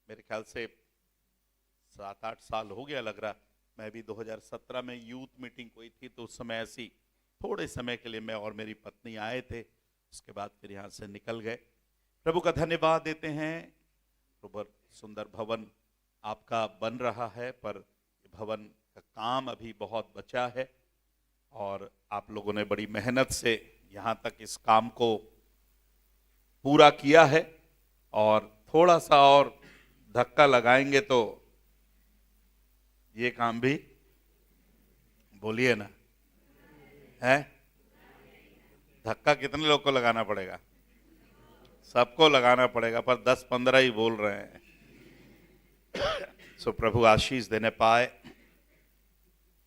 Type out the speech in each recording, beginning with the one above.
मेरे ख्याल से 7-8 साल हो गया लग रहा। मैं भी 2017 में यूथ मीटिंग हुई थी, तो उस समय ऐसी थोड़े समय के लिए मैं और मेरी पत्नी आए थे, उसके बाद फिर यहाँ से निकल गए। प्रभु का धन्यवाद देते हैं। प्रभु सुंदर भवन आपका बन रहा है, पर भवन का काम अभी बहुत बचा है और आप लोगों ने बड़ी मेहनत से यहाँ तक इस काम को पूरा किया है और थोड़ा सा और धक्का लगाएंगे तो ये काम भी, बोलिए ना, है। धक्का कितने लोग को लगाना पड़ेगा? सबको लगाना पड़ेगा, पर 10-15 ही बोल रहे हैं। सो प्रभु आशीष देने पाए।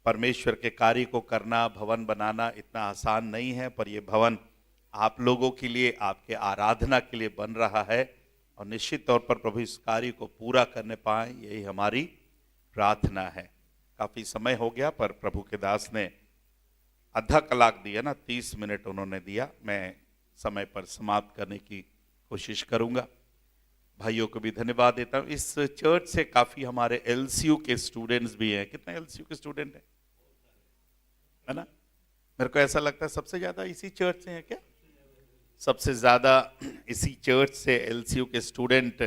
परमेश्वर के कार्य को करना, भवन बनाना इतना आसान नहीं है, पर यह भवन आप लोगों के लिए, आपके आराधना के लिए बन रहा है और निश्चित तौर पर प्रभु इस कार्य को पूरा करने पाए, यही हमारी प्रार्थना है। काफी समय हो गया, पर प्रभु के दास ने आधा कलाक दिया ना, 30 मिनट उन्होंने दिया। मैं समय पर समाप्त करने की कोशिश करूंगा। भाइयों को भी धन्यवाद देता हूं। इस चर्च से काफी हमारे एलसीयू के स्टूडेंट्स भी हैं। कितने एलसीयू के स्टूडेंट हैं, है ना? मेरे को ऐसा लगता है सबसे ज्यादा इसी चर्च से हैं क्या? सबसे ज्यादा इसी चर्च से एलसीयू के स्टूडेंट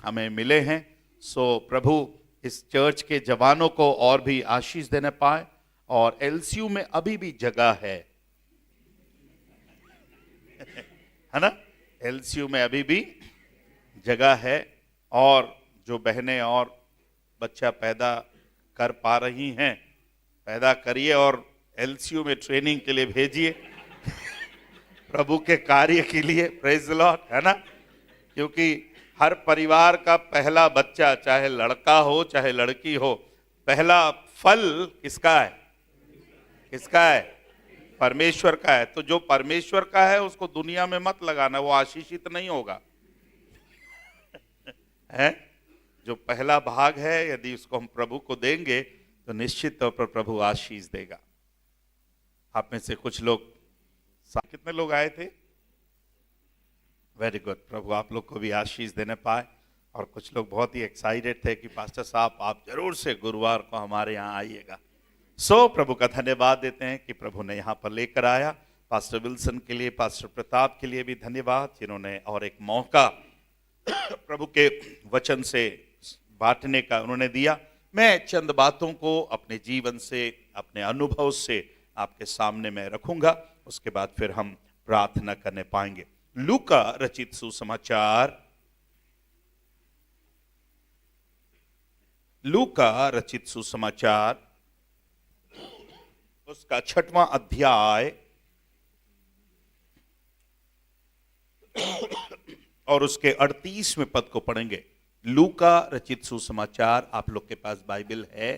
हमें मिले हैं। सो प्रभु इस चर्च के जवानों को और भी आशीष देने पाए और एलसीयू में अभी भी जगह है ना? एलसीयू में अभी भी जगह है और जो बहनें और बच्चा पैदा कर पा रही हैं, पैदा करिए और एलसीयू में ट्रेनिंग के लिए भेजिए प्रभु के कार्य के लिए। प्रेज द लॉर्ड, है ना? क्योंकि हर परिवार का पहला बच्चा, चाहे लड़का हो चाहे लड़की हो, पहला फल किसका है? किसका है? परमेश्वर का है। तो जो परमेश्वर का है उसको दुनिया में मत लगाना, वो आशीषित नहीं होगा, है? जो पहला भाग है, यदि उसको हम प्रभु को देंगे तो निश्चित तौर पर प्रभु आशीष देगा। आप में से कुछ लोग, कितने लोग आए थे? Very good. प्रभु आप लोग को भी आशीष देने पाए। और कुछ लोग बहुत ही एक्साइटेड थे कि पास्टर साहब आप जरूर से गुरुवार को हमारे यहाँ आइएगा। सो प्रभु का धन्यवाद देते हैं कि प्रभु ने यहाँ पर लेकर आया। पास्टर विल्सन के लिए, पास्टर प्रताप के लिए भी धन्यवाद, जिन्होंने और एक मौका प्रभु के वचन से बांटने का उन्होंने दिया। मैं चंद बातों को अपने जीवन से, अपने अनुभव से आपके सामने मैं रखूंगा, उसके बाद फिर हम प्रार्थना करने पाएंगे। लूका रचित सुसमाचार, लूका रचित सुसमाचार उसका 6वां अध्याय और उसके 38वें पद को पढ़ेंगे। लूका रचित सुसमाचार। आप लोग के पास बाइबल है?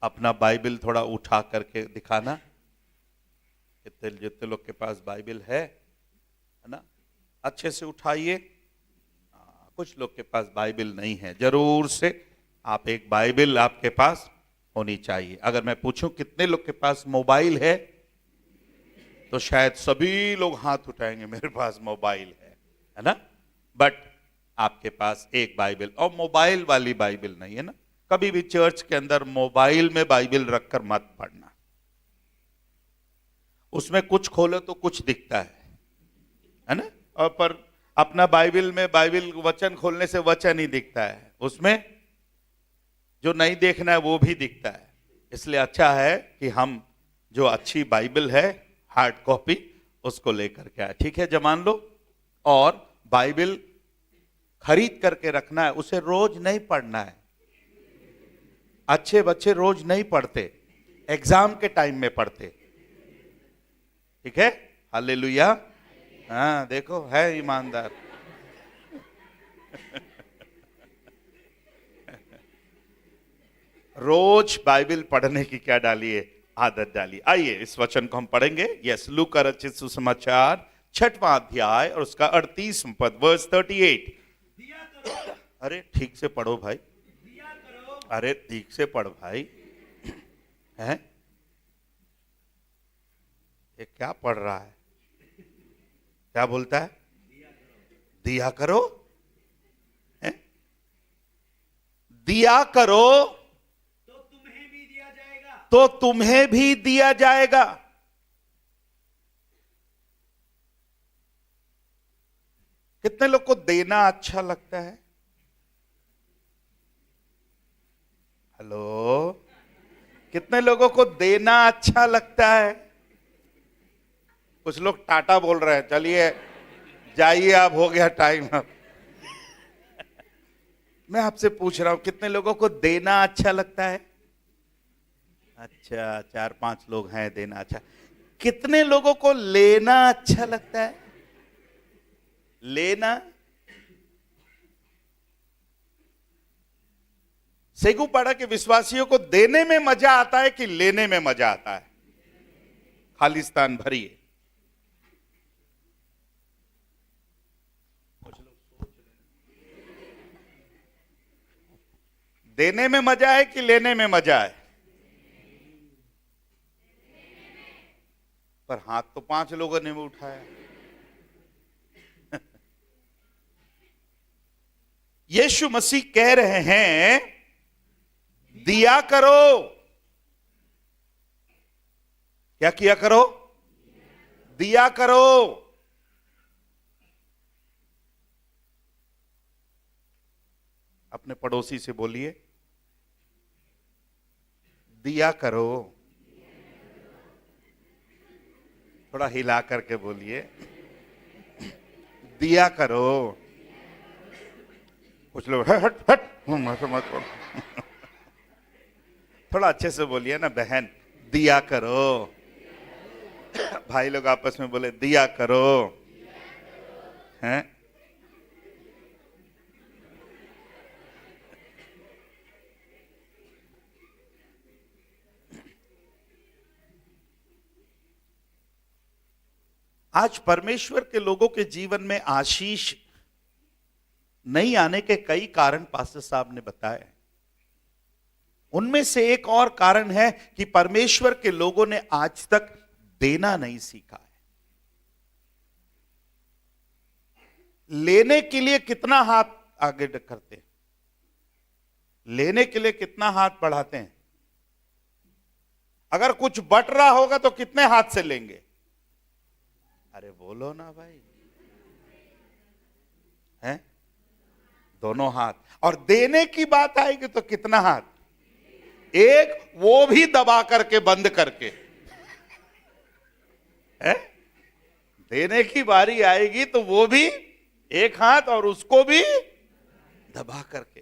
अपना बाइबल थोड़ा उठा करके दिखाना। जितने लोग के पास बाइबल है ना, अच्छे से उठाइए। कुछ लोग के पास बाइबल नहीं है, जरूर से आप एक बाइबल आपके पास होनी चाहिए। अगर मैं पूछूं कितने लोग के पास मोबाइल है, तो शायद सभी लोग हाथ उठाएंगे, मेरे पास मोबाइल है ना? बट आपके पास एक बाइबल, और मोबाइल वाली बाइबल नहीं है ना। कभी भी चर्च के अंदर मोबाइल में बाइबल रखकर मत पढ़ना। उसमें कुछ खोलो तो कुछ दिखता है ना? और पर अपना बाइबल में बाइबल वचन खोलने से वचन ही दिखता है, उसमें जो नहीं देखना है वो भी दिखता है। इसलिए अच्छा है कि हम जो अच्छी बाइबल है, हार्ड कॉपी, उसको लेकर के आए। ठीक है, जमान लो। और बाइबल खरीद करके रखना है, उसे रोज नहीं पढ़ना है। अच्छे बच्चे रोज नहीं पढ़ते, एग्जाम के टाइम में पढ़ते। ठीक है, हालेलुया। हाँ देखो, है ईमानदार। रोज बाइबल पढ़ने की क्या डालिए? आदत डालिए। आइए इस वचन को हम पढ़ेंगे। यस, लूका रचित सुसमाचार 6वां अध्याय और उसका 38वां पद, वर्स 38। अरे ठीक से पढ़ो भाई, अरे ठीक से पढ़ भाई। हैं? ये क्या पढ़ रहा है? क्या बोलता है? दिया करो दिया करो तो तुम्हें भी दिया जाएगा। तो तुम्हें भी दिया जाएगा। कितने लोग को देना अच्छा लगता है? हेलो, कितने लोगों को देना अच्छा लगता है? कुछ लोग टाटा बोल रहे हैं, चलिए जाइए आप, हो गया टाइम अब। मैं आपसे पूछ रहा हूं, कितने लोगों को देना अच्छा लगता है? अच्छा, 4-5 लोग हैं देना अच्छा। कितने लोगों को लेना अच्छा लगता है? लेना। सेगुपाड़ा के विश्वासियों को देने में मजा आता है कि लेने में मजा आता है? खालिस्तान भरिए। देने में मजा है कि लेने में मजा है? पर हाथ तो 5 लोगों ने उठाया। यीशु मसीह कह रहे हैं, दिया करो। क्या किया करो? दिया करो। अपने पड़ोसी से बोलिए, दिया करो। थोड़ा हिला करके बोलिए, दिया करो। कुछ लोग हट हट हट मत मत बोलो। थोड़ा अच्छे से बोलिए ना बहन, दिया करो। भाई लोग आपस में बोले, दिया करो। हैं? आज परमेश्वर के लोगों के जीवन में आशीष नहीं आने के कई कारण पास्टर साहब ने बताए। उनमें से एक और कारण है कि परमेश्वर के लोगों ने आज तक देना नहीं सीखा है। लेने के लिए कितना हाथ आगे करते हैं? लेने के लिए कितना हाथ बढ़ाते हैं? अगर कुछ बट रहा होगा तो कितने हाथ से लेंगे? अरे बोलो ना भाई, हैं? दोनों हाथ। और देने की बात आएगी तो कितना हाथ? एक, वो भी दबा करके बंद करके। है? देने की बारी आएगी तो वो भी एक हाथ और उसको भी दबा करके।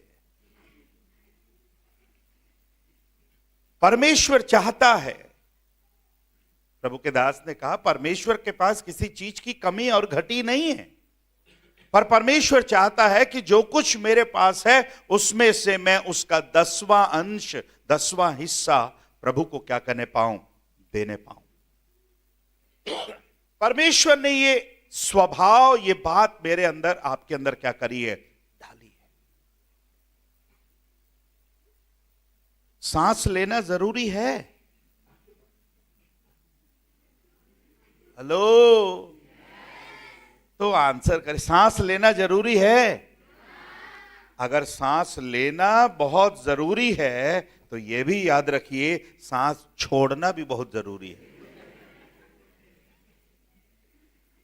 परमेश्वर चाहता है, प्रभु के दास ने कहा, परमेश्वर के पास किसी चीज की कमी और घटी नहीं है, पर परमेश्वर चाहता है कि जो कुछ मेरे पास है उसमें से मैं उसका 10वां अंश, 10वां हिस्सा प्रभु को क्या करने पाऊं? देने पाऊं। परमेश्वर ने ये स्वभाव, ये बात मेरे अंदर, आपके अंदर क्या करी है? डाली है। सांस लेना जरूरी है। हेलो, तो आंसर करें, सांस लेना जरूरी है? अगर सांस लेना बहुत जरूरी है तो यह भी याद रखिए, सांस छोड़ना भी बहुत जरूरी है।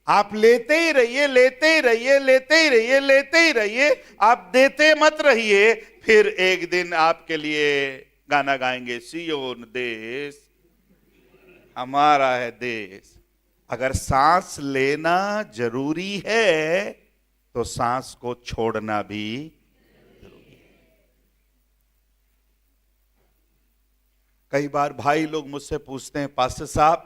आप लेते ही रहिए, लेते ही रहिए, लेते ही रहिए, लेते ही रहिए, आप देते मत रहिए। फिर एक दिन आपके लिए गाना गाएंगे, सियोन देश हमारा है देश। अगर सांस लेना जरूरी है तो सांस को छोड़ना भी जरूरी है। कई बार भाई लोग मुझसे पूछते हैं, पास्टर साहब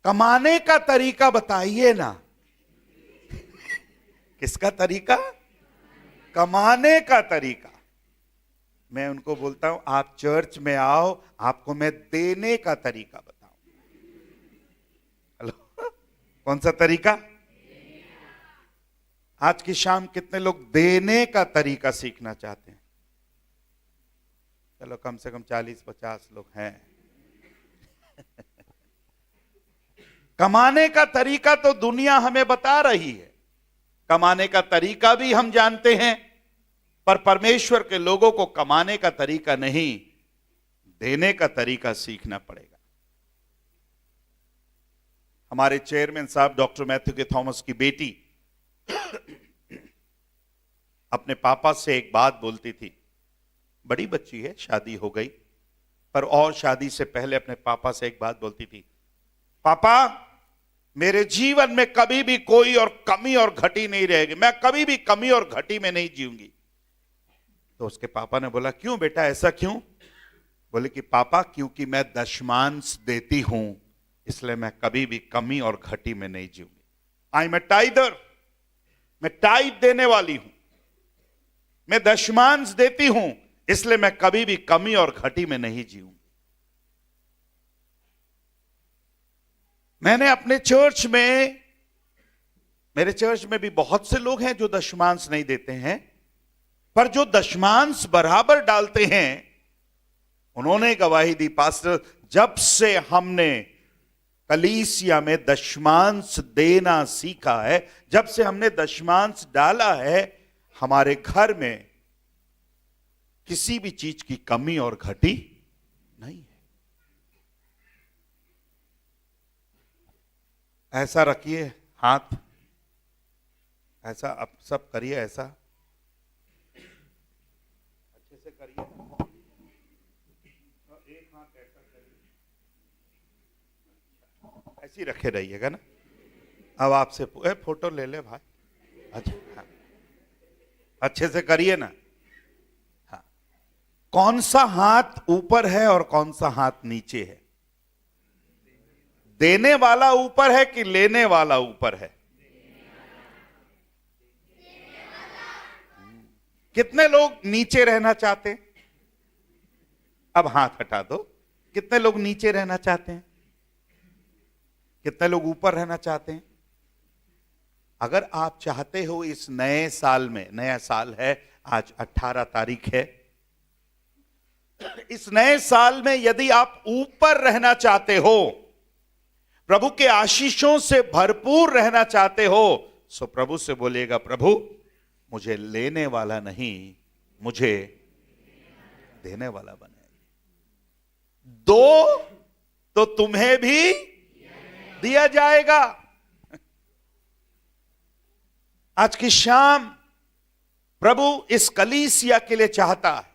कमाने का तरीका बताइए ना। किसका तरीका? कमाने का तरीका। मैं उनको बोलता हूं, आप चर्च में आओ, आपको मैं देने का तरीका बताऊं। हेलो, कौन सा तरीका? आज की शाम कितने लोग देने का तरीका सीखना चाहते हैं? चलो कम से कम 40-50 लोग हैं। कमाने का तरीका तो दुनिया हमें बता रही है, कमाने का तरीका भी हम जानते हैं, पर परमेश्वर के लोगों को कमाने का तरीका नहीं, देने का तरीका सीखना पड़ेगा। हमारे चेयरमैन साहब डॉक्टर मैथ्यू के थॉमस की बेटी अपने पापा से एक बात बोलती थी। बड़ी बच्ची है, शादी हो गई, पर और शादी से पहले अपने पापा से एक बात बोलती थी, पापा मेरे जीवन में कभी भी कोई और कमी और घटी नहीं रहेगी, मैं कभी भी कमी और घटी में नहीं जीऊंगी। तो उसके पापा ने बोला, क्यों बेटा, ऐसा क्यों? बोले कि पापा क्योंकि मैं दशमांश देती हूं, इसलिए मैं कभी भी कमी और घटी में नहीं जीऊंगी। आई एम ए टाइदर, मैं टाइद देने वाली हूं, मैं दशमांश देती हूं, इसलिए मैं कभी भी कमी और घटी में नहीं जीऊंगी। मैंने अपने चर्च में, मेरे चर्च में भी बहुत से लोग हैं जो दशमांश नहीं देते हैं, पर जो दशमांश बराबर डालते हैं उन्होंने गवाही दी, पास्टर जब से हमने कलीसिया में दशमांश देना सीखा है, जब से हमने दशमांश डाला है, हमारे घर में किसी भी चीज की कमी और घटी नहीं है। ऐसा रखिए हाथ, ऐसा अब सब करिए, ऐसा अच्छे से करिए, एक हाथ ऐसा करिए, ऐसे ही रखे रहिएगा ना। अब आपसे फोटो ले ले भाई, अच्छा हाँ, अच्छे से करिए ना। हाँ, कौन सा हाथ ऊपर है और कौन सा हाथ नीचे है? देने वाला ऊपर है कि लेने वाला ऊपर है? कितने लोग नीचे रहना चाहते हैं? अब हाथ हटा दो। कितने लोग नीचे रहना चाहते हैं? कितने लोग ऊपर रहना चाहते हैं? अगर आप चाहते हो इस नए साल में, नया साल है, आज 18 तारीख है, इस नए साल में यदि आप ऊपर रहना चाहते हो, प्रभु के आशीषों से भरपूर रहना चाहते हो, सो प्रभु से बोलिएगा, प्रभु मुझे लेने वाला नहीं, मुझे देने वाला बनाइए। दो तो तुम्हें भी दिया जाएगा। आज की शाम प्रभु इस कलीसिया के लिए चाहता है।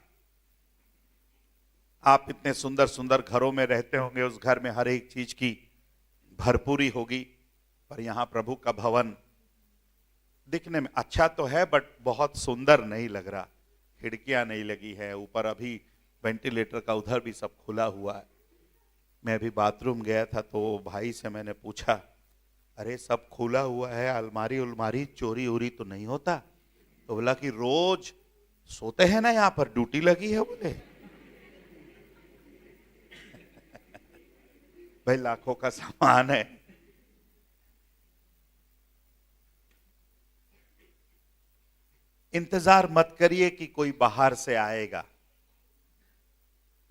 आप इतने सुंदर सुंदर घरों में रहते होंगे, उस घर में हर एक चीज की भरपूरी होगी, पर यहां प्रभु का भवन दिखने में अच्छा तो है, बट बहुत सुंदर नहीं लग रहा। खिड़कियां नहीं लगी है, ऊपर अभी वेंटिलेटर का उधर भी सब खुला हुआ है। मैं अभी बाथरूम गया था तो भाई से मैंने पूछा, अरे सब खुला हुआ है, अलमारी उलमारी चोरी उरी तो नहीं होता? तो बोला कि रोज सोते हैं ना यहां पर, ड्यूटी लगी है। बोले भाई लाखों का सामान है। इंतजार मत करिए कि कोई बाहर से आएगा।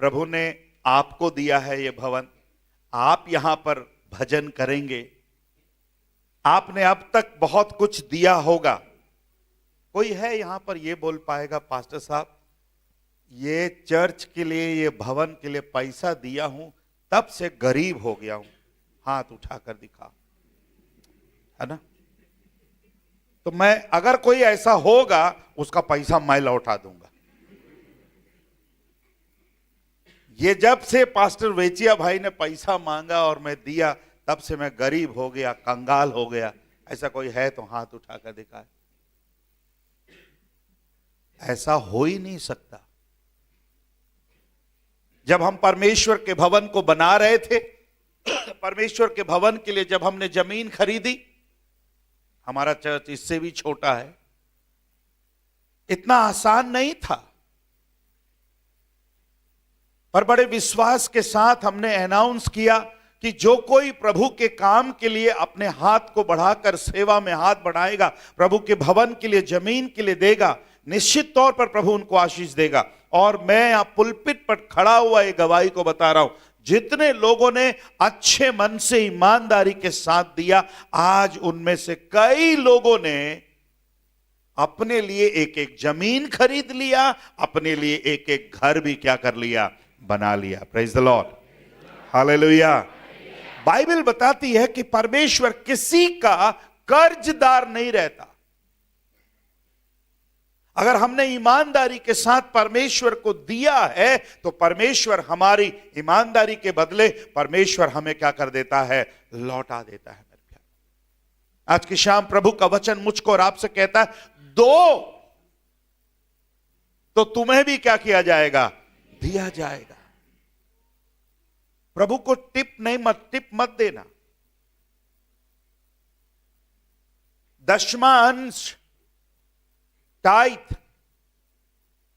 प्रभु ने आपको दिया है ये भवन, आप यहां पर भजन करेंगे। आपने अब तक बहुत कुछ दिया होगा। कोई है यहां पर ये बोल पाएगा, पास्टर साहब ये चर्च के लिए, ये भवन के लिए पैसा दिया हूं, तब से गरीब हो गया हूं? हाथ उठाकर दिखा, है ना? तो मैं, अगर कोई ऐसा होगा, उसका पैसा मैं लौटा दूंगा। ये जब से पास्टर वेचिया भाई ने पैसा मांगा और मैं दिया, तब से मैं गरीब हो गया, कंगाल हो गया। ऐसा कोई है तो हाथ उठाकर दिखाए। ऐसा हो ही नहीं सकता। जब हम परमेश्वर के भवन को बना रहे थे, परमेश्वर के भवन के लिए जब हमने जमीन खरीदी, हमारा चर्च इससे भी छोटा है, इतना आसान नहीं था, पर बड़े विश्वास के साथ हमने अनाउंस किया कि जो कोई प्रभु के काम के लिए अपने हाथ को बढ़ाकर सेवा में हाथ बढ़ाएगा, प्रभु के भवन के लिए, जमीन के लिए देगा, निश्चित तौर पर प्रभु उनको आशीष देगा। और मैं यहां पुलपिट पर खड़ा हुआ एक गवाही को बता रहा हूं, जितने लोगों ने अच्छे मन से ईमानदारी के साथ दिया, आज उनमें से कई लोगों ने अपने लिए एक एक जमीन खरीद लिया, अपने लिए एक एक घर भी क्या कर लिया, बना लिया। Praise the Lord, hallelujah. Bible बताती है कि परमेश्वर किसी का कर्जदार नहीं रहता। अगर हमने ईमानदारी के साथ परमेश्वर को दिया है तो परमेश्वर हमारी ईमानदारी के बदले परमेश्वर हमें क्या कर देता है, लौटा देता है। मेरे प्यारे, आज की शाम प्रभु का वचन मुझको और आपसे कहता है, दो तो तुम्हें भी क्या किया जाएगा, दिया जाएगा। प्रभु को टिप मत देना। दशमांश, टाइथ,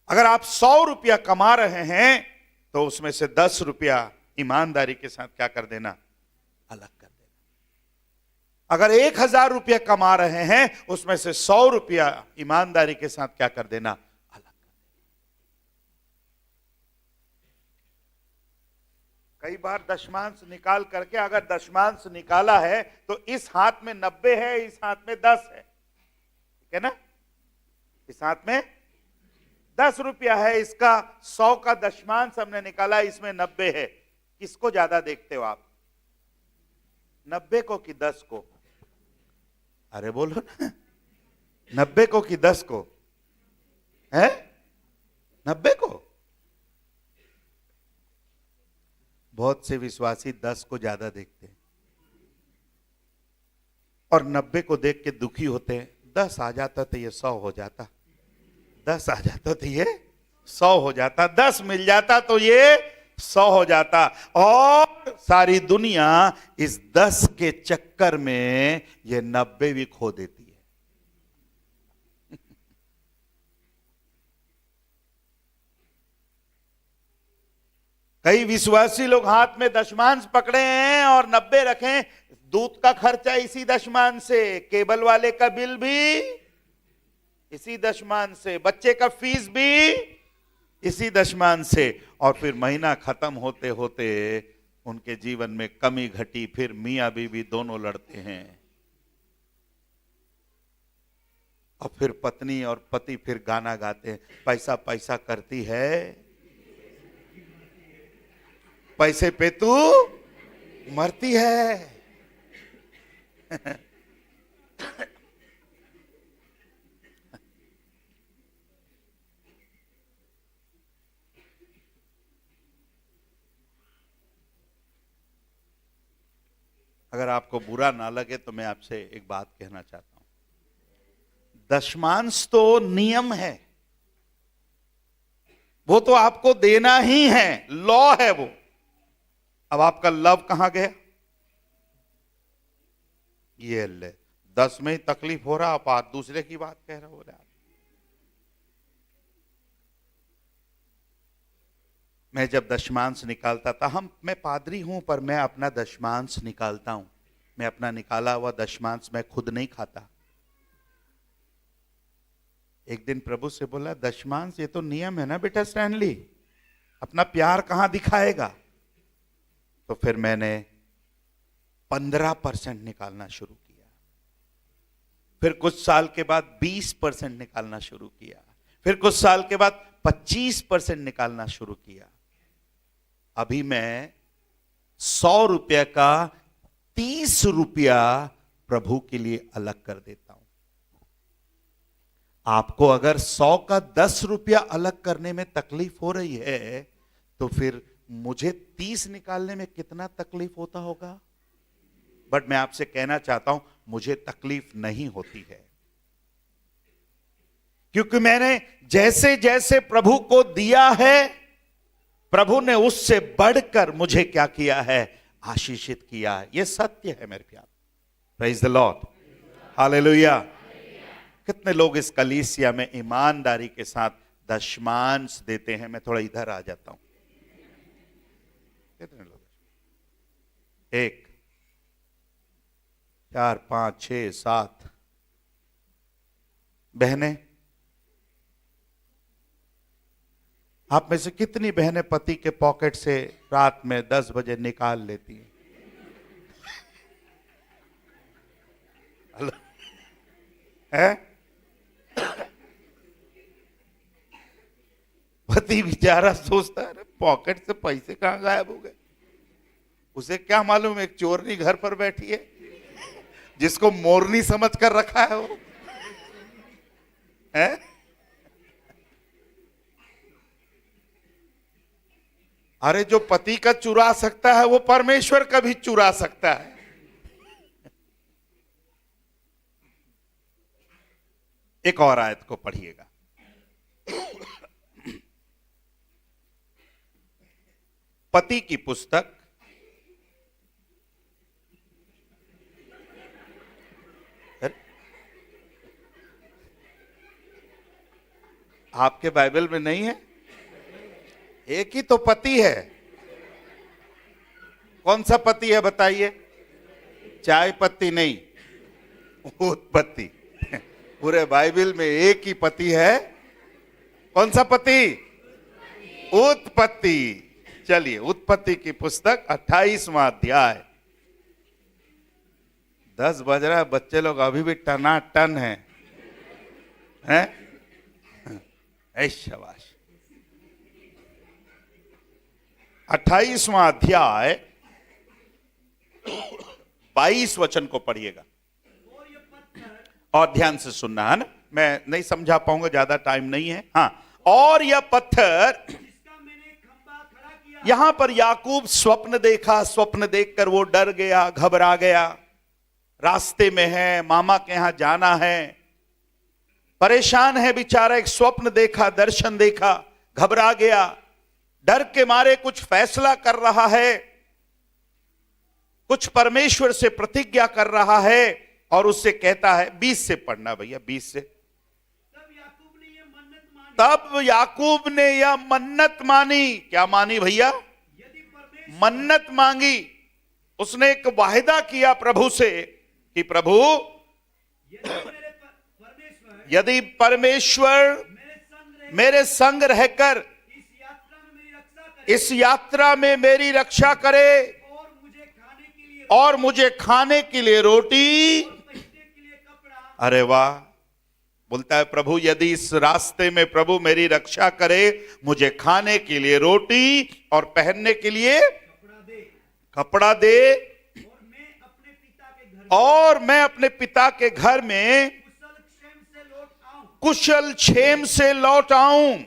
अगर आप 100 रुपया कमा रहे हैं तो उसमें से 10 रुपया ईमानदारी के साथ क्या कर देना, अलग कर देना। अगर 1000 रुपया कमा रहे हैं उसमें से 100 रुपया ईमानदारी के साथ क्या कर देना, अलग कर देना। कई बार दशमांश निकाल करके, अगर दशमांश निकाला है तो इस हाथ में 90 है, इस हाथ में 10 है, ठीक है ना। इस हाथ में 10 रुपया है, इसका 100 का दशमांश हमने निकाला, इसमें 90 है। किसको ज्यादा देखते हो आप, 90 को कि 10 को? अरे बोलो ना, 90 को कि 10 को? है 90 को। बहुत से विश्वासी 10 को ज्यादा देखते हैं और 90 को देख के दुखी होते हैं। 10 आ जाता तो ये 100 हो जाता, 10 आ जाता तो ये 100 हो जाता, 10 मिल जाता तो ये 100 हो जाता। और सारी दुनिया इस 10 के चक्कर में ये 90 भी खो देती है। कई विश्वासी लोग हाथ में दशमांश पकड़े हैं और 90 रखें। दूध का खर्चा इसी दशमांश से, केबल वाले का बिल भी इसी दशमांश से, बच्चे का फीस भी इसी दशमांश से, और फिर महीना खत्म होते होते उनके जीवन में कमी घटी, फिर मियां बीवी दोनों लड़ते हैं, और फिर पत्नी और पति फिर गाना गाते हैं, पैसा पैसा करती है, पैसे पे तू मरती है। अगर आपको बुरा ना लगे तो मैं आपसे एक बात कहना चाहता हूं। दशमांश तो नियम है, वो तो आपको देना ही है, लॉ है वो। अब आपका लव कहां गया? ये ले 10 में ही तकलीफ हो रहा, आप दूसरे की बात कह रहे हो रहे आप। मैं जब दशमांश निकालता था, मैं पादरी हूं पर मैं अपना दशमांश निकालता हूं। मैं अपना निकाला हुआ दशमांश मैं खुद नहीं खाता। एक दिन प्रभु से बोला, दशमांश ये तो नियम है ना बेटा स्टैनली, अपना प्यार कहां दिखाएगा? तो फिर मैंने 15% निकालना शुरू किया। फिर कुछ साल के बाद 20% निकालना शुरू किया। फिर कुछ साल के बाद 25% निकालना शुरू किया। अभी मैं 100 रुपये का 30 रुपया प्रभु के लिए अलग कर देता हूं। आपको अगर 100 का 10 रुपया अलग करने में तकलीफ हो रही है तो फिर मुझे 30 निकालने में कितना तकलीफ होता होगा। बट मैं आपसे कहना चाहता हूं, मुझे तकलीफ नहीं होती है, क्योंकि मैंने जैसे जैसे प्रभु को दिया है, प्रभु ने उससे बढ़कर मुझे क्या किया है, आशीषित किया है। यह सत्य है मेरे प्यार। Praise the Lord, hallelujah. कितने लोग इस कलीसिया में ईमानदारी के साथ दशमांश देते हैं? मैं थोड़ा इधर आ जाता हूं। कितने लोग? 1 4 5 6 7 बहनें। आप में से कितनी बहनें पति के पॉकेट से रात में 10 बजे निकाल लेती हैं? है? पति बेचारा सोचता है पॉकेट से पैसे कहां गायब हो गए। उसे क्या मालूम एक चोरनी घर पर बैठी है जिसको मोरनी समझ कर रखा है वो है? अरे जो पति का चुरा सकता है वो परमेश्वर का भी चुरा सकता है। एक और आयत को पढ़िएगा। पति की पुस्तक आपके बाइबल में नहीं है? एक ही तो पति है। कौन सा पति है बताइए? चाय पत्ती नहीं, उत्पत्ति। पूरे बाइबल में एक ही पति है। कौन सा पति? उत्पत्ति। चलिए उत्पत्ति की पुस्तक 28वां अध्याय। 10 बज रहा है, बच्चे लोग अभी भी टनाटन हैं? शाबाश। 28वां अध्याय 22 वचन को पढ़िएगा और ध्यान से सुनना है ना, मैं नहीं समझा पाऊंगा, ज्यादा टाइम नहीं है। हाँ, और यह पत्थर, जिसका मैंने खंबा खड़ा किया। यहां पर याकूब स्वप्न देखा, स्वप्न देखकर वो डर गया, घबरा गया। रास्ते में है, मामा के यहां जाना है, परेशान है बेचारा। एक स्वप्न देखा, दर्शन देखा, घबरा गया, डर के मारे कुछ फैसला कर रहा है, कुछ परमेश्वर से प्रतिज्ञा कर रहा है और उससे कहता है, 20 से पढ़ना भैया, 20 से। तब याकूब ने यह मन्नत मानी। क्या मानी भैया? यदि परमेश्वर मन्नत मांगी। उसने एक वायदा किया प्रभु से कि प्रभु यदि परमेश्वर मेरे संग रहकर इस यात्रा में मेरी रक्षा करे इस यात्रा में मेरी रक्षा करे और मुझे खाने के लिए रोटी। पहनने के लिए कपड़ा। अरे वाह, बोलता है प्रभु यदि इस रास्ते में प्रभु मेरी रक्षा करे, मुझे खाने के लिए रोटी और पहनने के लिए कपड़ा दे, और मैं अपने पिता के घर में कुशल क्षेम से लौट आऊं,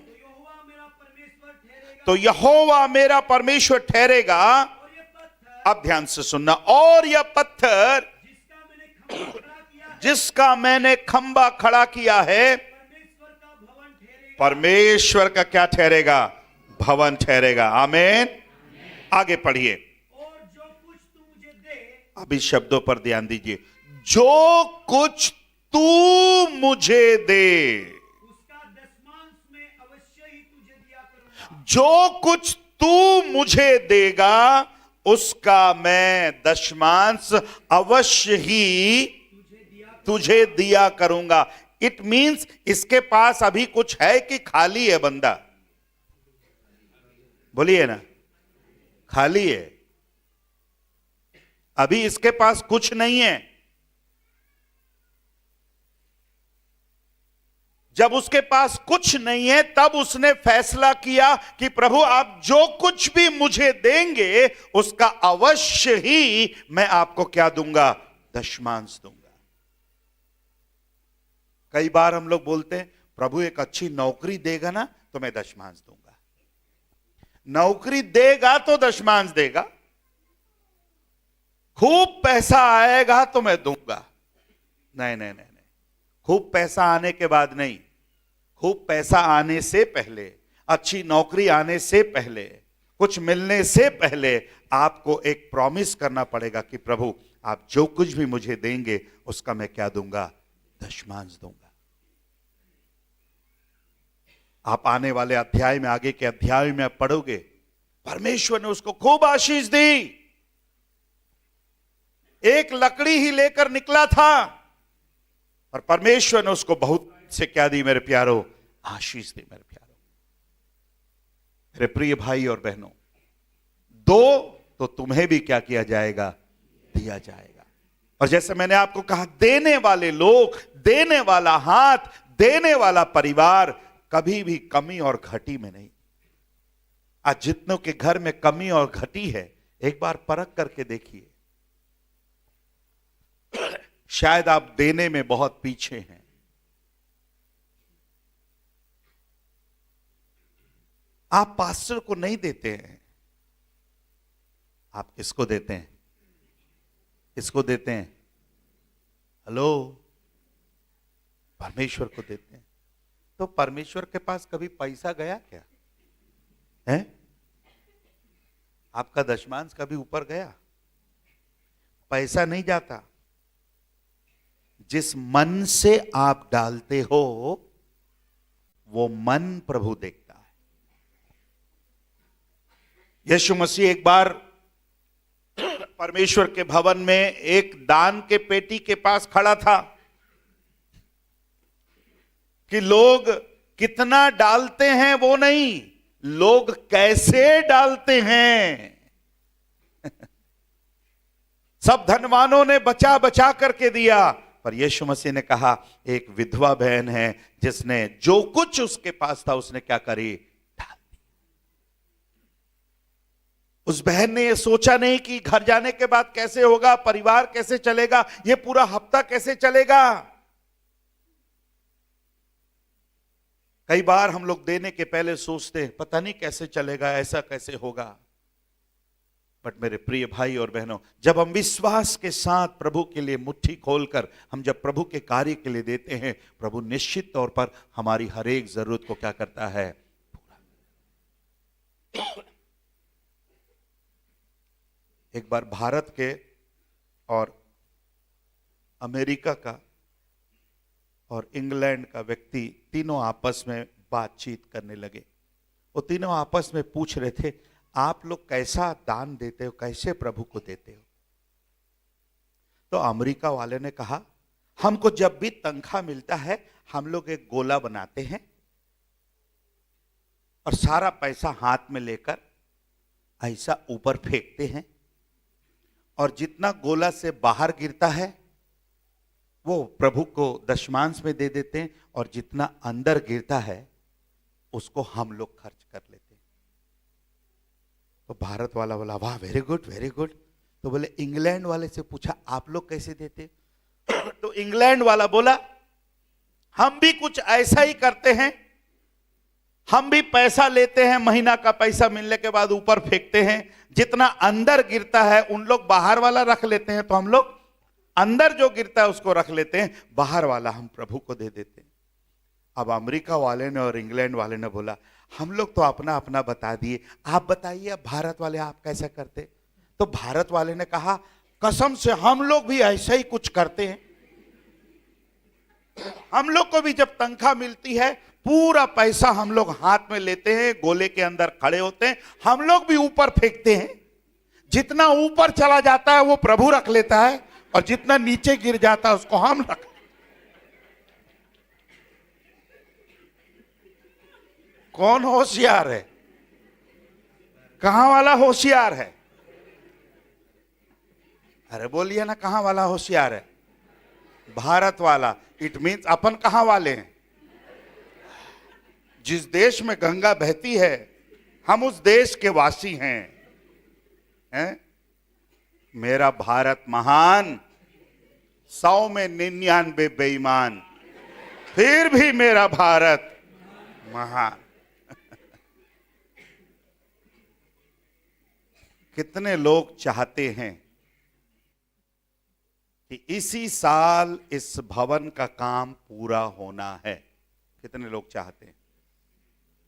तो यहोवा मेरा परमेश्वर ठहरेगा। अब ध्यान से सुनना। और यह पत्थर जिसका मैंने खंबा खड़ा किया है, परमेश्वर का क्या ठहरेगा? भवन ठहरेगा। आमीन। आगे पढ़िए। और जो कुछ तू मुझे दे, अभी शब्दों पर ध्यान दीजिए। जो कुछ तू मुझे दे, उसका दशमांश में अवश्य ही तुझे दिया करूंगा। जो कुछ तू मुझे देगा उसका मैं दशमांश अवश्य ही तुझे दिया करूंगा। इट मींस इसके पास अभी कुछ है कि खाली है बंदा? बोलिए ना, खाली है। अभी इसके पास कुछ नहीं है। जब उसके पास कुछ नहीं है तब उसने फैसला किया कि प्रभु आप जो कुछ भी मुझे देंगे उसका अवश्य ही मैं आपको क्या दूंगा? दशमांश दूंगा। कई बार हम लोग बोलते हैं प्रभु एक अच्छी नौकरी देगा ना तो मैं दशमांश दूंगा। नौकरी देगा तो दशमांश देगा, खूब पैसा आएगा तो मैं दूंगा। नहीं नहीं नहीं नहीं, खूब पैसा आने के बाद नहीं, खूब पैसा आने से पहले, अच्छी नौकरी आने से पहले, कुछ मिलने से पहले आपको एक प्रॉमिस करना पड़ेगा कि प्रभु आप जो कुछ भी मुझे देंगे उसका मैं क्या दूंगा? दशमांश दूंगा। आप आने वाले अध्याय में, आगे के अध्याय में आप पढ़ोगे, परमेश्वर ने उसको खूब आशीष दी। एक लकड़ी ही लेकर निकला था और परमेश्वर ने उसको बहुत से क्या दी मेरे प्यारो? आशीष दी मेरे प्यारो। मेरे प्रिय भाई और बहनों, दो तो तुम्हें भी क्या किया जाएगा? दिया जाएगा। और जैसे मैंने आपको कहा, देने वाले लोग, देने वाला हाथ, देने वाला परिवार कभी भी कमी और घटी में नहीं। आज जितनों के घर में कमी और घटी है, एक बार परख करके देखिए। शायद आप देने में बहुत पीछे हैं। आप पास्टर को नहीं देते हैं, आप किसको देते हैं? किसको देते हैं? हेलो, परमेश्वर को देते हैं। तो परमेश्वर के पास कभी पैसा गया क्या है? आपका दशमांश कभी ऊपर गया? पैसा नहीं जाता। जिस मन से आप डालते हो वो मन प्रभु देखता है। यीशु मसीह एक बार परमेश्वर के भवन में एक दान के पेटी के पास खड़ा था कि लोग कितना डालते हैं वो नहीं, लोग कैसे डालते हैं। सब धनवानों ने बचा बचा करके दिया, पर यीशु मसीह ने कहा एक विधवा बहन है जिसने जो कुछ उसके पास था उसने क्या करी? डाल दी। उस बहन ने ये सोचा नहीं कि घर जाने के बाद कैसे होगा, परिवार कैसे चलेगा, ये पूरा हफ्ता कैसे चलेगा। कई बार हम लोग देने के पहले सोचते हैं पता नहीं कैसे चलेगा, ऐसा कैसे होगा। बट मेरे प्रिय भाई और बहनों, जब हम विश्वास के साथ प्रभु के लिए मुट्ठी खोलकर हम जब प्रभु के कार्य के लिए देते हैं, प्रभु निश्चित तौर पर हमारी हर एक जरूरत को क्या करता है? पूरा। एक बार भारत के और अमेरिका का और इंग्लैंड का व्यक्ति तीनों आपस में बातचीत करने लगे। वो तीनों आपस में पूछ रहे थे आप लोग कैसा दान देते हो, कैसे प्रभु को देते हो? तो अमेरिका वाले ने कहा हमको जब भी तनख्वाह मिलता है हम लोग एक गोला बनाते हैं और सारा पैसा हाथ में लेकर ऐसा ऊपर फेंकते हैं और जितना गोला से बाहर गिरता है वो प्रभु को दशमांश में दे देते हैं और जितना अंदर गिरता है उसको हम लोग खर्च कर लेते हैं। तो भारत वाला बोला वाह वेरी गुड वेरी गुड। तो बोले इंग्लैंड वाले से पूछा आप लोग कैसे देते? तो इंग्लैंड वाला बोला हम भी कुछ ऐसा ही करते हैं, हम भी पैसा लेते हैं, महीना का पैसा मिलने के बाद ऊपर फेंकते हैं, जितना अंदर गिरता है उन लोग बाहर वाला रख लेते हैं, तो हम लोग अंदर जो गिरता है उसको रख लेते हैं, बाहर वाला हम प्रभु को दे देते हैं। अब अमेरिका वाले ने और इंग्लैंड वाले ने बोला हम लोग तो अपना अपना बता दिए, आप बताइए अब भारत वाले आप कैसा करते? तो भारत वाले ने कहा कसम से हम लोग भी ऐसा ही कुछ करते हैं। हम लोग को भी जब तनख्वाह मिलती है पूरा पैसा हम लोग हाथ में लेते हैं, गोले के अंदर खड़े होते हैं, हम लोग भी ऊपर फेंकते हैं, जितना ऊपर चला जाता है वो प्रभु रख लेता है और जितना नीचे गिर जाता है उसको हम रख। कौन होशियार है? कहां वाला होशियार है? अरे बोलिए ना, कहां वाला होशियार है? भारत वाला। इट मीन्स अपन कहां वाले हैं? जिस देश में गंगा बहती है हम उस देश के वासी हैं? मेरा भारत महान, 100 में 99 बेईमान, फिर भी मेरा भारत महान। कितने लोग चाहते हैं कि इसी साल इस भवन का काम पूरा होना है? कितने लोग चाहते हैं?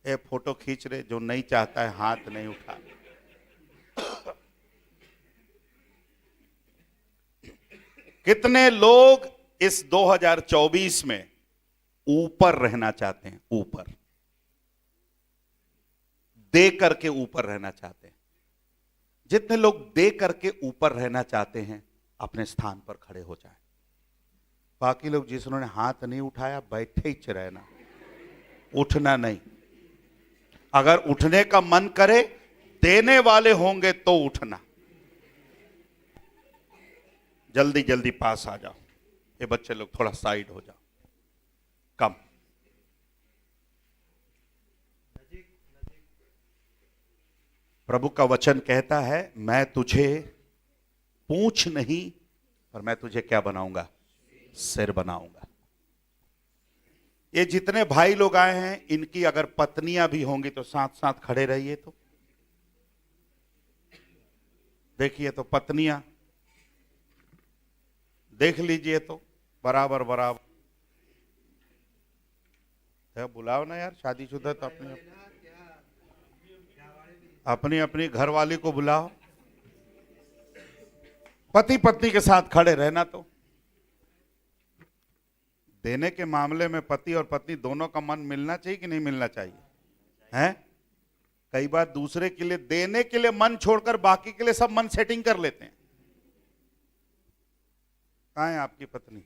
ये फोटो खींच रहे, जो नहीं चाहता है हाथ नहीं उठा। कितने लोग इस 2024 में ऊपर रहना चाहते हैं? ऊपर दे करके ऊपर रहना चाहते हैं। जितने लोग दे करके ऊपर रहना चाहते हैं अपने स्थान पर खड़े हो जाएं। बाकी लोग जिन्होंने हाथ नहीं उठाया बैठे ही रहना, उठना नहीं। अगर उठने का मन करे, देने वाले होंगे तो उठना। जल्दी जल्दी पास आ जाओ, ये बच्चे लोग थोड़ा साइड हो जाओ, कम। प्रभु का वचन कहता है, मैं तुझे पूंछ नहीं पर मैं तुझे क्या बनाऊंगा? सिर बनाऊंगा। ये जितने भाई लोग आए हैं, इनकी अगर पत्नियां भी होंगी तो साथ साथ खड़े रहिए। तो देखिए, तो पत्नियां देख लीजिए, तो बराबर बराबर बुलाओ ना यार, शादीशुदा तो अपनी अपनी घरवाली को बुलाओ। पति पत्नी के साथ खड़े रहना। तो देने के मामले में पति और पत्नी दोनों का मन मिलना चाहिए कि नहीं मिलना चाहिए? हैं? कई बार दूसरे के लिए देने के लिए मन छोड़कर बाकी के लिए सब मन सेटिंग कर लेते हैं। कहां है आपकी पत्नी?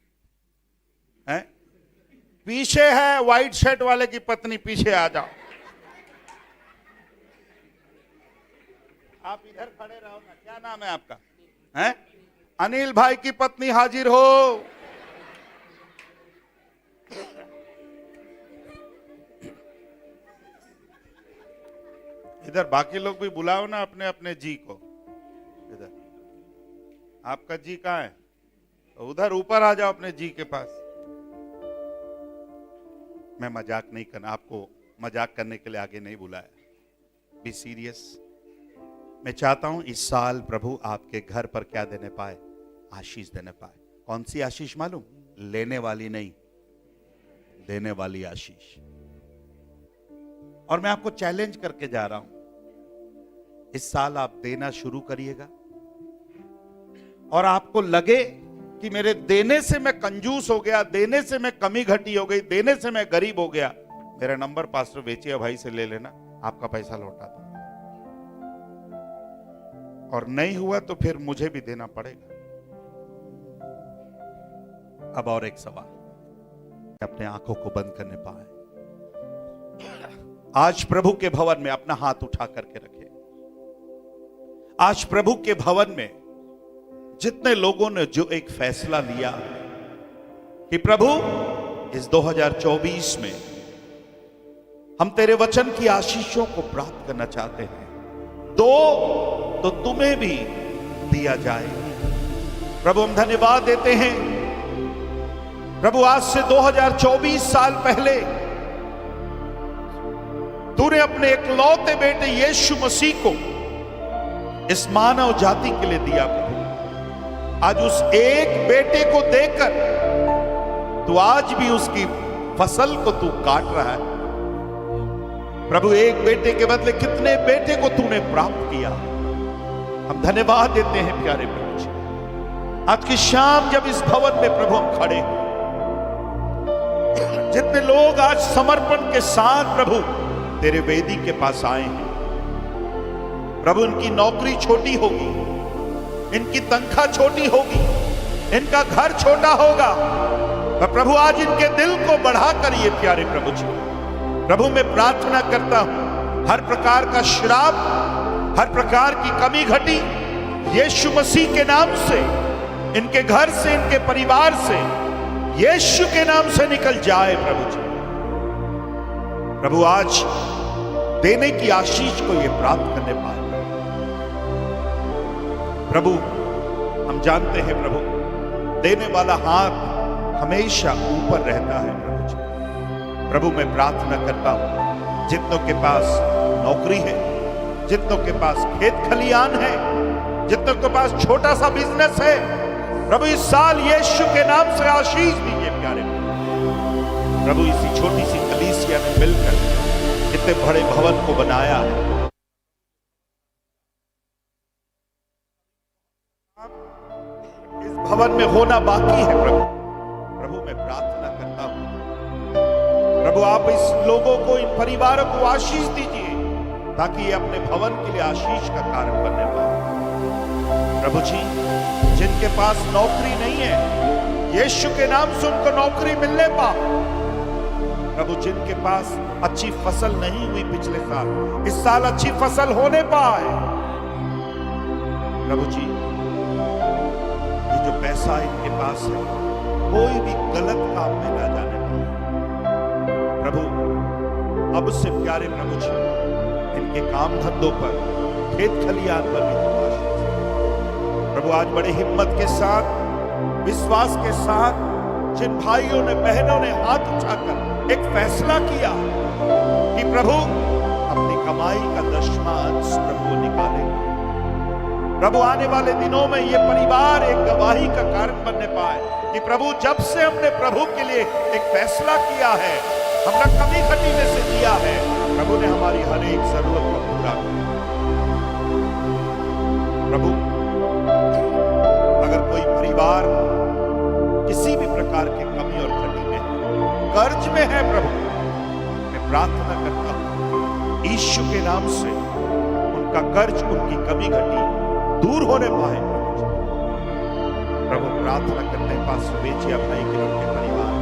हैं? पीछे है व्हाइट शर्ट वाले की पत्नी, पीछे आ जाओ। आप इधर खड़े रहो ना। क्या नाम है आपका? हैं? अनिल भाई की पत्नी हाजिर हो। इधर बाकी लोग भी बुलाओ ना अपने अपने जी को। इधर आपका जी कहाँ है? तो उधर ऊपर आ जाओ अपने जी के पास। मैं मजाक नहीं करना, आपको मजाक करने के लिए आगे नहीं बुलाया। Be serious. मैं चाहता हूं इस साल प्रभु आपके घर पर क्या देने पाए? आशीष देने पाए। कौन सी आशीष मालूम? लेने वाली नहीं, देने वाली आशीष। और मैं आपको चैलेंज करके जा रहा हूं, इस साल आप देना शुरू करिएगा और आपको लगे कि मेरे देने से मैं कंजूस हो गया, देने से मैं कमी घटी हो गई, देने से मैं गरीब हो गया, मेरा नंबर पास्टर वेचिया भाई से ले लेना, आपका पैसा लौटा दो। और नहीं हुआ तो फिर मुझे भी देना पड़ेगा। अब और एक सवाल, अपने आंखों को बंद करने पाए। आज प्रभु के भवन में अपना हाथ उठा करके रखे। आज प्रभु के भवन में जितने लोगों ने जो एक फैसला लिया कि प्रभु इस 2024 में हम तेरे वचन की आशीषों को प्राप्त करना चाहते हैं, दो तो तुम्हें भी दिया जाए। प्रभु हम धन्यवाद देते हैं। प्रभु आज से 2024 साल पहले तूने अपने एकलौते बेटे यीशु मसीह को इस मानव जाति के लिए दिया। प्रभु आज उस एक बेटे को देकर तू आज भी उसकी फसल को तू काट रहा है। प्रभु एक बेटे के बदले कितने बेटे को तूने प्राप्त किया। हम धन्यवाद देते हैं प्यारे प्रभु जी। आज की शाम जब इस भवन में प्रभु हम खड़े हैं, जितने लोग आज समर्पण के साथ प्रभु तेरे वेदी के पास आए हैं, प्रभु इनकी नौकरी छोटी होगी, इनकी तनख्वाह छोटी होगी, इनका घर छोटा होगा, पर प्रभु आज इनके दिल को बढ़ाकर ये प्यारे प्रभु जी, प्रभु मैं प्रार्थना करता हूं हर प्रकार का श्राप, हर प्रकार की कमी घटी यीशु मसीह के नाम से इनके घर से, इनके परिवार से, यीशु के नाम से निकल जाए। प्रभु जी, प्रभु आज देने की आशीष को ये प्राप्त करने पाए। प्रभु हम जानते हैं प्रभु देने वाला हाथ हमेशा ऊपर रहता है। प्रभु जी, प्रभु मैं प्रार्थना करता हूं जितनों के पास नौकरी है, जितनों के पास खेत खलियान है, जितनों के पास छोटा सा बिजनेस है, प्रभु इस साल यीशु के नाम से आशीष दीजिए प्यारे प्रभु। इसी छोटी सी कलीसिया में मिलकर इतने बड़े भवन को बनाया है। इस भवन में होना बाकी है प्रभु। प्रभु मैं प्रार्थना करता हूं प्रभु आप इस लोगों को, इन परिवारों को आशीष दीजिए ताकि ये अपने भवन के लिए आशीष का कारण बनने पाए। प्रभु जी, जिनके पास नौकरी नहीं है, यीशु के नाम से उनको नौकरी मिलने पाए। प्रभु जिनके पास अच्छी फसल नहीं हुई पिछले साल, इस साल अच्छी फसल होने पाए। प्रभु जी, ये जो पैसा इनके पास है कोई भी गलत काम में ना जाने पाए। प्रभु अब से प्यारे प्रभु जी इनके काम धंधों पर खेत खलियान पर भी तुम आशीष दे। प्रभु आज बड़े हिम्मत के साथ, विश्वास के साथ जिन भाइयों ने बहनों ने हाथ उठाकर एक फैसला किया कि प्रभु अपनी कमाई का दशमांश प्रभु निकालेंगे, प्रभु आने वाले दिनों में ये परिवार एक गवाही का कारण बनने पाए कि प्रभु जब से हमने प्रभु के लिए एक फैसला किया है, हमने कमी खटी में से दिया है, प्रभु ने हमारी हर एक जरूरत को पूरा किया। प्रभु अगर कोई परिवार किसी भी प्रकार की कमी और खटी में है, कर्ज में है, प्रभु मैं प्रार्थना करता हूं यीशु के नाम से उनका कर्ज, उनकी कमी घटी दूर होने पाए। प्रभु प्रार्थना करते हैं पास्टर बेचिया भाई के उनके परिवार,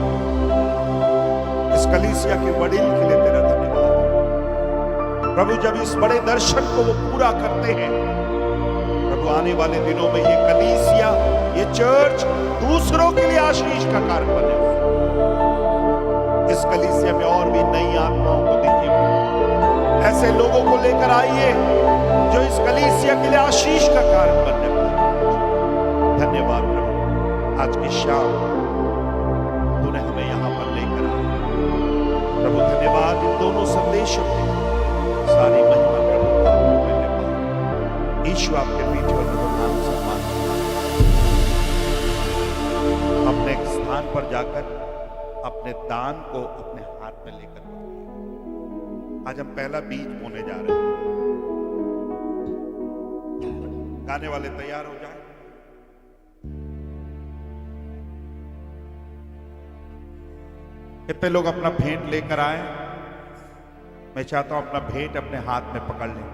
इस कलीसिया के वडील के लिए तेरा धन्यवाद। प्रभु जब इस बड़े दर्शन को वो पूरा करते हैं, प्रभु आने वाले दिनों में ये कलीसिया, ये चर्च दूसरों के लिए आशीष का कारण बने। इस कलीसिया में और भी नई आत्माओं को दीजिए, ऐसे लोगों को लेकर आइए जो इस कलीसिया के लिए आशीष का कारण बनने पाए। धन्यवाद प्रभु, आज की शाम तूने हमें यहां पर लेकर आया। प्रभु धन्यवाद इन दोनों संदेशों के सारी महिमा प्रभु का मिलने पाए। ईश्वर आपके पीछे और नाम सम्मान अपने एक स्थान पर जाकर अपने दान को अपने हाथ में लेकर आज हम पहला बीज बोने जा रहे हैं। गाने वाले तैयार हो जाए। कितने लोग अपना भेंट लेकर आए? मैं चाहता हूं अपना भेंट अपने हाथ में पकड़ लें।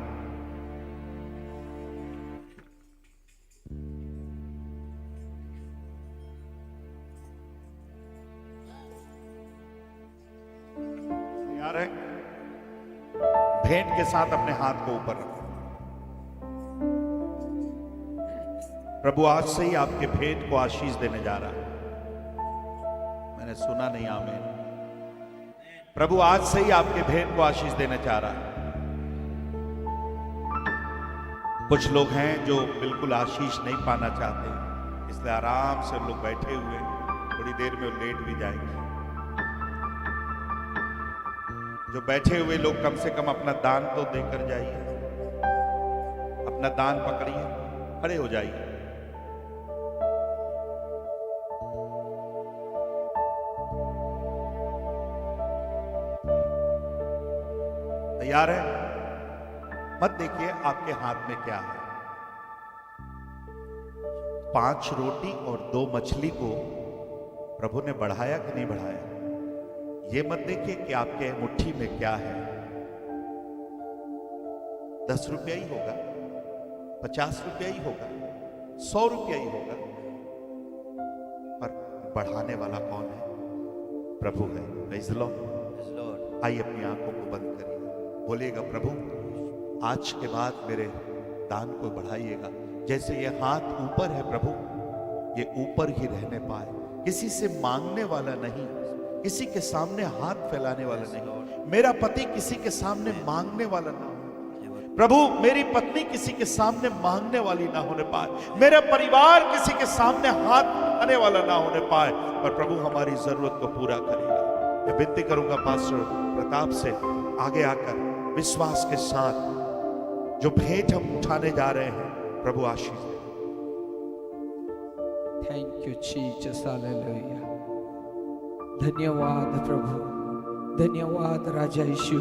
तैयार है? भेंट के साथ अपने हाथ को ऊपर रखो। प्रभु आज से ही आपके भेंट को आशीष देने जा रहा है। मैंने सुना नहीं, आमीन। प्रभु आज से ही आपके भेंट को आशीष देना चाह रहा है। कुछ लोग हैं जो बिल्कुल आशीष नहीं पाना चाहते, इसलिए आराम से लोग बैठे हुए हैं, थोड़ी देर में वो लेट भी जाएंगे। जो बैठे हुए लोग कम से कम अपना दान तो देकर जाइए, अपना दान पकड़िए, खड़े हो जाइए। तैयार है? मत देखिए आपके हाथ में क्या है। 5 रोटी और 2 मछली को प्रभु ने बढ़ाया कि नहीं बढ़ाया? ये मत देखिए कि आपके मुट्ठी में क्या है। 10 रुपया ही होगा, 50 रुपया ही होगा, 100 रुपया ही होगा, पर बढ़ाने वाला कौन है? प्रभु है। Praise the Lord. आइए अपनी आंखों को बंद करिए, बोलिएगा प्रभु आज के बाद मेरे दान को बढ़ाइएगा। जैसे ये हाथ ऊपर है प्रभु, ये ऊपर ही रहने पाए, किसी से मांगने वाला नहीं, किसी के सामने हाथ फैलाने वाला नहीं। मेरा पति किसी के सामने मांगने वाला ना हो प्रभु, मेरी पत्नी किसी के सामने मांगने वाली ना होने पाए, मेरा परिवार किसी के सामने हाथ आने वाला ना होने पाए, पर प्रभु हमारी जरूरत को पूरा करेगा। मैं विनती करूंगा पास्टर प्रताप से आगे आकर विश्वास के साथ जो भेंट हम उठाने जा रहे हैं, प्रभु आशीष दे। Thank you Jesus, hallelujah. धन्यवाद प्रभु, धन्यवाद राजा ઈશુ।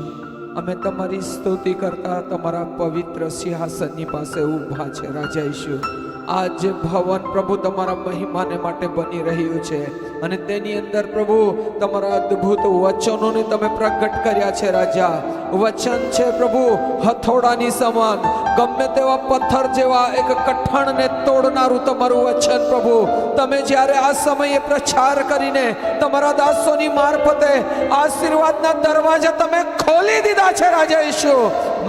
અમે તમારી સ્તુતિ કરતા તમારા પવિત્ર સિંહાસનની પાસે ઊભા છે રાજા ઈશુ। આ જે ભવન પ્રભુ તમારા મહિમાને માટે બની રહ્યું છે અને તેની અંદર પ્રભુ તમારા અદ્ભુત વચનોને તમે પ્રગટ કર્યા છે રાજા। વચન છે પ્રભુ હથોડાની સમાન, ગમે તેવા પથ્થર જેવા એક કઠણને તોડનારું તમારું વચન પ્રભુ તમે જ્યારે આ સમયે પ્રચાર કરીને તમારા દાસોની મારફતે આશીર્વાદના દરવાજા તમે ખોલી દીધા છે રાજા ઈશુ।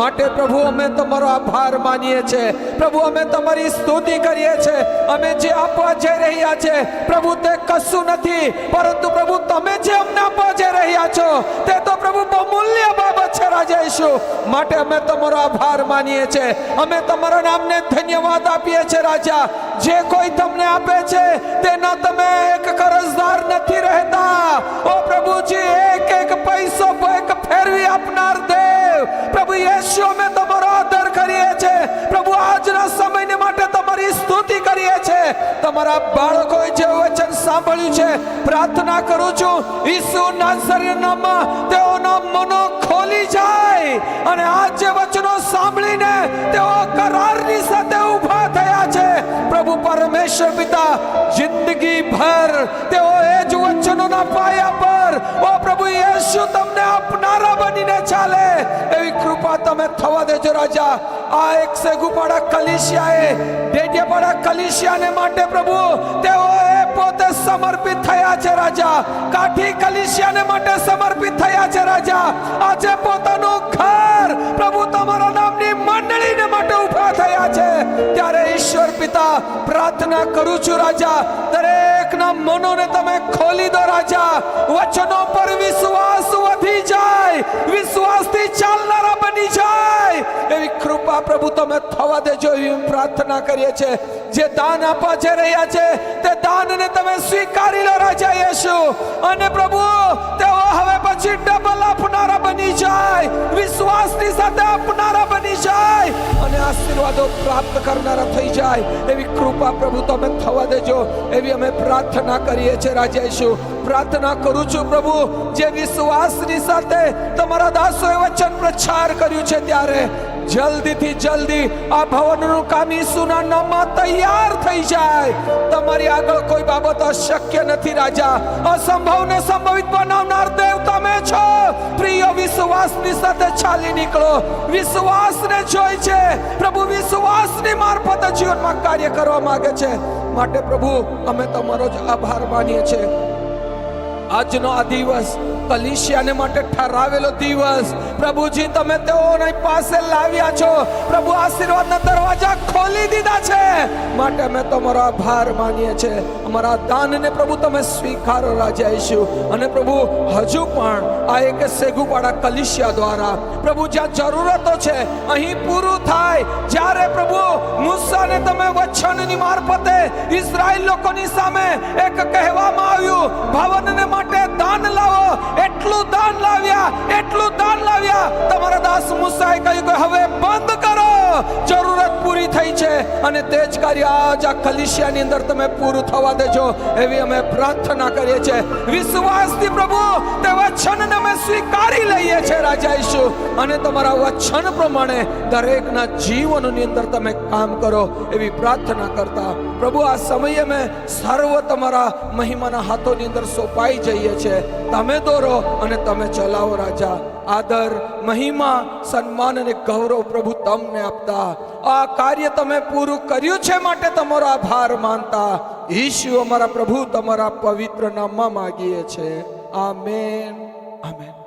માટે પ્રભુ અમે તમારો આભાર માનીએ છીએ પ્રભુ, અમે તમારી સ્તુતિ કરીએ છીએ। અમે જે આપવા જઈ રહ્યા છે પ્રભુ તે કશું નથી, પરંતુ પ્રભુ તમે જે અમને આપવા જઈ રહ્યા છો તે તો પ્રભુ બહુમૂલ્ય બાબત છે રાજા રાજા ઈસુ. માટે અમે તમારો આભાર માનીએ છીએ, અમે તમારા નામને ધન્યવાદ આપીએ છીએ રાજા. જે કોઈ તમને આપે છે તેના તમે એક કરજદાર નથી રહેતા. ઓ પ્રભુજી, એક એક પૈસો એક ફેરવી આપનાર દેવ પ્રભુ યેસુ, અમે તમારો આદર કરીએ છીએ પ્રભુ. આજના સમયને માટે તમારી સ્તુતિ કરીએ છીએ. તમારા બાળકોએ જે વચન સાંભળ્યું છે, પ્રાર્થના કરું છું ઈસુ નાઝરેના નામમાં તેઓના મનો ખોલી જાય અને આ જે વચનો સાંભળીને તેઓ કરારની સાથે ઊભા થયા છે પ્રભુ પરમેશ્વર પિતા. જિંદગી ભર તેઓ એ જ વચનોના પાયા પર ઓ પ્રભુ યેસુ તમને આપનારા બનીને ચાલે એવી કૃપા તમે થવા દેજો રાજા. આ એક સેગુપાડા કલીસિયાએ ડેડિયાપાડા કલીસિયાને માટે પ્રભુ તેઓએ પોતે સમર્પિત થયા છે રાજા. કાઠી કલીસિયાને માટે સમર્પિત થયા છે રાજા. આજે પોતાનું ઘર પ્રભુ તમારા નામની મંડળીને માટે ઊભા થયા છે. ત્યારે ઈશ્વર પિતા પ્રાર્થના કરું છું રાજા, દરેકના મનોને તમે ખોલી દો રાજા. વચનો પર વિશ્વાસ વધી જાય, વિશ્વાસથી ચાલનારા બની જાય એવી કૃપા પ્રભુ તમે થવા દેજો એવી પ્રાર્થના કરીએ છીએ. જે દાન આપવા જઈ રહ્યા છે તે દાનને તમે સ્વીકારી લો રાજા યેસુ. અને પ્રભુ તેઓ હવે પછી ડબલ આપનારા બની જાય, વિશ્વાસની સાથે આપનારા બની જાય અને આશીર્વાદો પ્રાપ્ત કરનારા થઈ જાય એવી કૃપા પ્રભુ તમે થવા દેજો એવી અમે પ્રાર્થના કરીએ છીએ રાજા યેસુ. પ્રાર્થના કરું છું પ્રભુ, જે વિશ્વાસની સાથે તમારા દાસોએ વચન પ્રચાર કર્યું છે ત્યારે જલ્દીથી જલ્દી આ ભવનનું કામ ઈસુના નામમાં તૈયાર થઈ જાય. તમારી આગળ કોઈ બાબત અશક્ય નથી રાજા. અસંભવને સંભવિત બનાવનાર દેવ તમે છો. પ્રિય, વિશ્વાસની સાથે ચાલી નીકળો. વિશ્વાસને જોઈ છે પ્રભુ, વિશ્વાસની મારફતે જીવનમાં કાર્ય કરવા માંગે છે. માટે પ્રભુ અમે તમારો જ આભાર માનીએ છીએ. આજનો આ દિવસ કલીસિયાને માટે ઠરાવેલો દિવસ પ્રભુજી તમે તેઓની પાસે લાવ્યા છો પ્રભુ. આશીર્વાદના દરવાજા ખોલી દીધા છે માટે અમે તમારો આભાર માનીએ છીએ. અમારા દાનને પ્રભુ તમે સ્વીકારો રાજા ઈસુ. અને પ્રભુ હજુ પણ આ એક સેગુપાડા કલીસિયા દ્વારા પ્રભુ જ્યાં જરૂરતો છે અહીં પૂરું થાય. જ્યારે પ્રભુ મૂસાને તમે વચનની મારફતે ઇઝરાયલ લોકોની સામે એક કહેવામાં આવ્યું ભવનને માટે દાન લાવો, એટલું દાન લાવ્યા, એટલું દાન લાવ્યા. તમારા દાસ મૂસાએ કહ્યું કે હવે બંધ કરો, જરૂરત પૂરી થઈ છે. અને તે જ કાર્ય આજ આ કલીસિયાની અંદર તમે પૂરું થવા દેજો એવી અમે પ્રાર્થના કરીએ છીએ. વિશ્વાસથી પ્રભુ તે વચનને અમે સ્વીકારી લઈએ છીએ રાજા ઈસુ. અને તમારા વચન પ્રમાણે દરેકના જીવનની અંદર તમે કામ કરો એવી પ્રાર્થના કરતા પ્રભુ આ સમયે અમે સર્વ તમારા મહિમાના હાથોની અંદર સોંપાઈ જઈએ છીએ. તમે દોરો અને તમે ચલાવો રાજા. આદર, મહિમા, સન્માન અને ગૌરવ પ્રભુ તમને આપતા આ કાર્ય તમે પૂરું કર્યું છે માટે તમારો આભાર માનતા ઈસુ અમારા પ્રભુ તમારા પવિત્ર નામમાં માંગીએ છીએ. Amen, amen.